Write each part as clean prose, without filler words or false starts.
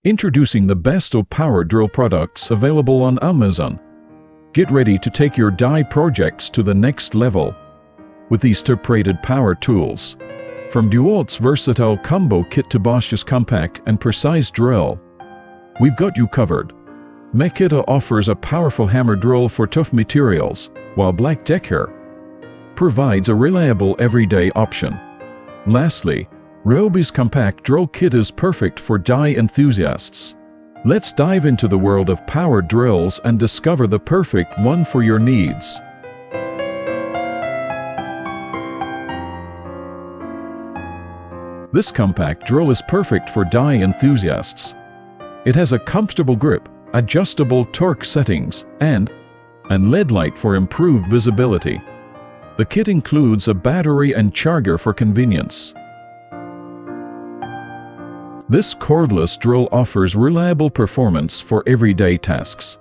Introducing the best of power drill products available on Amazon. Get ready to take your die projects to the next level with these top-rated power tools. From DEWALT's versatile combo kit to BOSCH's compact and precise drill, we've got you covered. Makita offers a powerful hammer drill for tough materials, while B+D provides a reliable everyday option. Lastly, Ryobi's compact drill kit is perfect for die enthusiasts. Let's dive into the world of power drills and discover the perfect one for your needs. This compact drill is perfect for die enthusiasts. It has a comfortable grip, adjustable torque settings, and LED light for improved visibility. The kit includes a battery and charger for convenience. This cordless drill offers reliable performance for everyday tasks.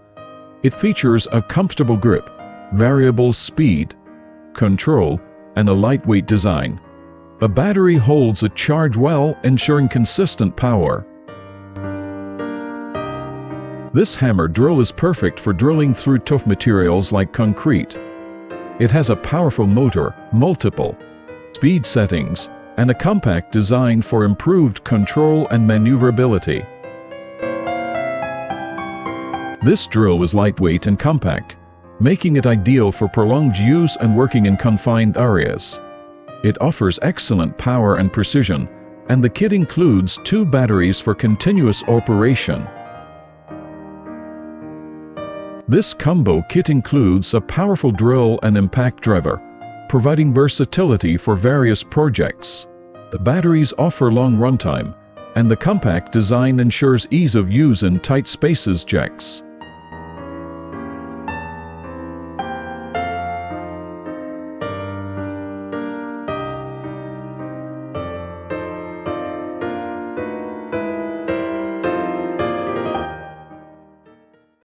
It features a comfortable grip, variable speed, control, and a lightweight design. The battery holds a charge well, ensuring consistent power. This hammer drill is perfect for drilling through tough materials like concrete. It has a powerful motor, multiple speed settings, and a compact design for improved control and maneuverability. This drill is lightweight and compact, making it ideal for prolonged use and working in confined areas. It offers excellent power and precision, and the kit includes 2 batteries for continuous operation. This combo kit includes a powerful drill and impact driver, providing versatility for various projects. The batteries offer long runtime, and the compact design ensures ease of use in tight spaces. Jacks.